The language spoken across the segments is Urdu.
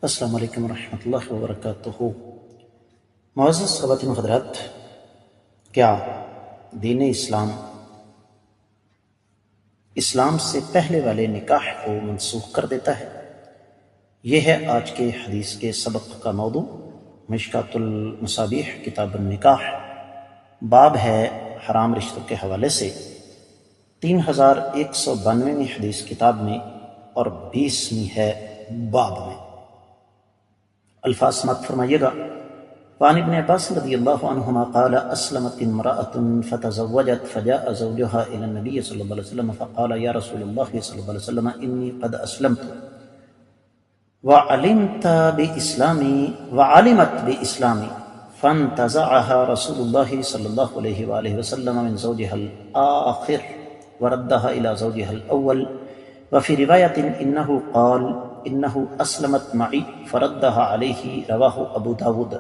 السلام علیکم ورحمۃ اللہ وبرکاتہ۔ معزز خواتین و حضرات، کیا دین اسلام سے پہلے والے نکاح کو منسوخ کر دیتا ہے؟ یہ ہے آج کے حدیث کے سبق کا موضوع۔ مشکات المصابیح کتاب النکاح، باب ہے حرام رشتوں کے حوالے سے 3192ویں حدیث کتاب میں اور 20ویں ہے باب میں۔ الفاظ سماعت فرمائیے گا۔ وعن ابن عباس رضی اللہ عنہما قال اسلمت امرأة فتزوجت فجاء زوجها الى النبي صلی اللہ علیہ وسلم فقال یا رسول اللہ صلی اللہ علیہ وسلم انی قد اسلمت وعلمت بإسلامي فانتزعها رسول الله صلی اللہ علیہ وآلہ وسلم من زوجها الآخر وردها الى زوجها الأول وفي رواية انه قال انه اسلمت معی فردها علیہ رواہ ابو داود۔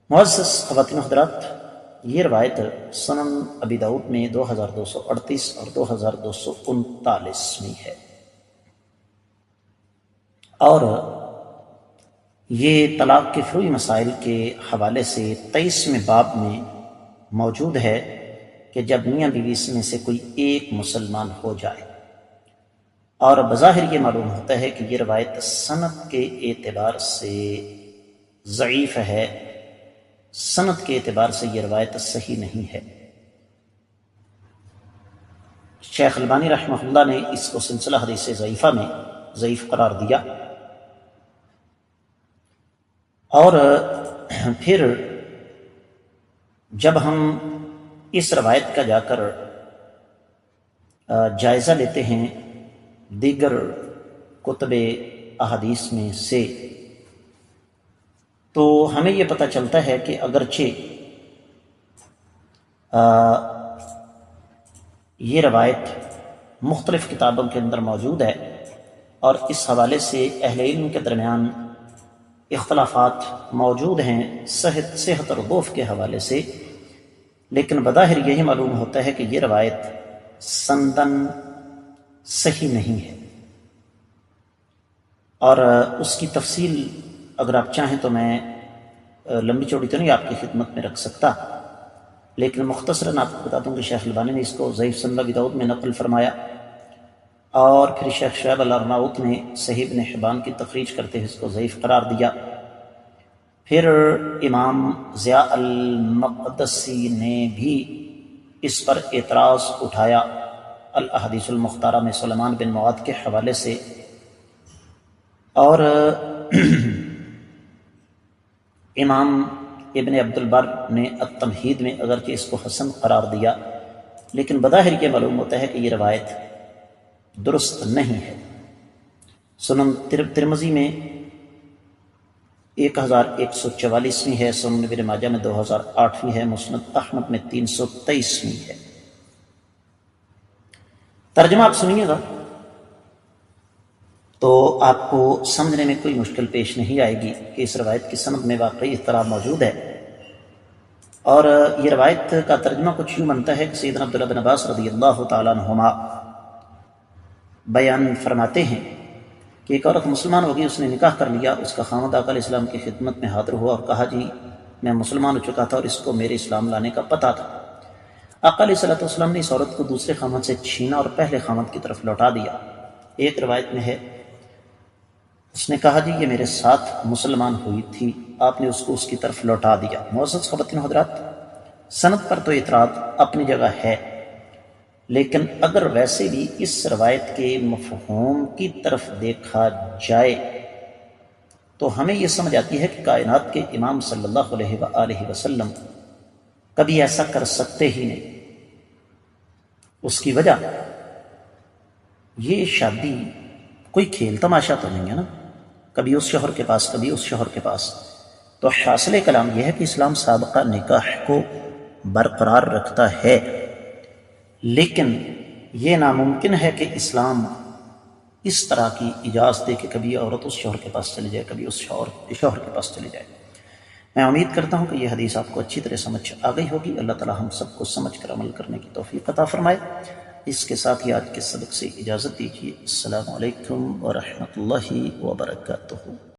معزز خواتین و حضرات، یہ روایت سنن ابی داود میں 2238 اور 2239 میں ہے، اور یہ طلاق کے فروعی مسائل کے حوالے سے 23ویں باب میں موجود ہے کہ جب میاں بیوی میں سے کوئی ایک مسلمان ہو جائے، اور بظاہر یہ معلوم ہوتا ہے کہ یہ روایت سند کے اعتبار سے ضعیف ہے، سند کے اعتبار سے یہ روایت صحیح نہیں ہے۔ شیخ البانی رحمہ اللہ نے اس کو سلسلہ حدیث ضعیفہ میں ضعیف قرار دیا، اور پھر جب ہم اس روایت کا جا کر جائزہ لیتے ہیں دیگر کتب احادیث میں سے، تو ہمیں یہ پتہ چلتا ہے کہ اگرچہ یہ روایت مختلف کتابوں کے اندر موجود ہے اور اس حوالے سے اہل علم کے درمیان اختلافات موجود ہیں صحت اور ضعف کے حوالے سے، لیکن بظاہر یہی معلوم ہوتا ہے کہ یہ روایت سندن صحیح نہیں ہے، اور اس کی تفصیل اگر آپ چاہیں تو میں لمبی چوڑی تو نہیں آپ کی خدمت میں رکھ سکتا، لیکن مختصراً آپ کو بتا دوں کہ شیخ البانی نے اس کو ضعیف سنن ابی داؤد میں نقل فرمایا، اور پھر شیخ شعیب الارناؤط نے صحیح ابن حبان کی تخریج کرتے ہوئے اس کو ضعیف قرار دیا۔ پھر امام ضیاء المقدسی نے بھی اس پر اعتراض اٹھایا الاحادیث المختارہ میں سلیمان بن معاذ کے حوالے سے، اور امام ابن عبد البر نے التمہید میں اگرچہ اس کو حسن قرار دیا، لیکن بظاہر یہ معلوم ہوتا ہے کہ یہ روایت درست نہیں ہے۔ سنن ترمذی میں 1144ویں ہے، سنن ابن ماجہ میں 2008ویں ہے، مسند احمد میں 323ویں ہے۔ ترجمہ آپ سنیے گا تو آپ کو سمجھنے میں کوئی مشکل پیش نہیں آئے گی کہ اس روایت کی سند میں واقعی اضطراب موجود ہے، اور یہ روایت کا ترجمہ کچھ یوں بنتا ہے کہ سیدنا عبداللہ بن عباس رضی اللہ تعالیٰ عنہما بیان فرماتے ہیں کہ ایک عورت مسلمان ہوگی، اس نے نکاح کر لیا، اس کا خاوند آقا علیہ السلام کی خدمت میں حاضر ہوا اور کہا جی میں مسلمان ہو چکا تھا اور اس کو میرے اسلام لانے کا پتہ تھا۔ آقا علیہ السلام نے اس عورت کو دوسرے خاوند سے چھینا اور پہلے خاوند کی طرف لوٹا دیا۔ ایک روایت میں ہے اس نے کہا جی یہ میرے ساتھ مسلمان ہوئی تھی، آپ نے اس کو اس کی طرف لوٹا دیا۔ معزز خواتین و حضرات، سند پر تو اعتراض اپنی جگہ ہے، لیکن اگر ویسے بھی اس روایت کے مفہوم کی طرف دیکھا جائے تو ہمیں یہ سمجھ آتی ہے کہ کائنات کے امام صلی اللہ علیہ وآلہ وسلم کبھی ایسا کر سکتے ہی نہیں۔ اس کی وجہ یہ شادی کوئی کھیل تماشا تو نہیں ہے نا، کبھی اس شوہر کے پاس کبھی اس شوہر کے پاس۔ تو حاصل کلام یہ ہے کہ اسلام سابقہ نکاح کو برقرار رکھتا ہے، لیکن یہ ناممکن ہے کہ اسلام اس طرح کی اجازت دے کہ کبھی عورت اس شوہر کے پاس چلی جائے کبھی اس شوہر کے پاس چلی جائے۔ میں امید کرتا ہوں کہ یہ حدیث آپ کو اچھی طرح سمجھ آ گئی ہوگی۔ اللہ تعالی ہم سب کو سمجھ کر عمل کرنے کی توفیق عطا فرمائے۔ اس کے ساتھ ہی آج کے سبق سے اجازت دیجیے۔ السلام علیکم ورحمۃ اللہ وبرکاتہ۔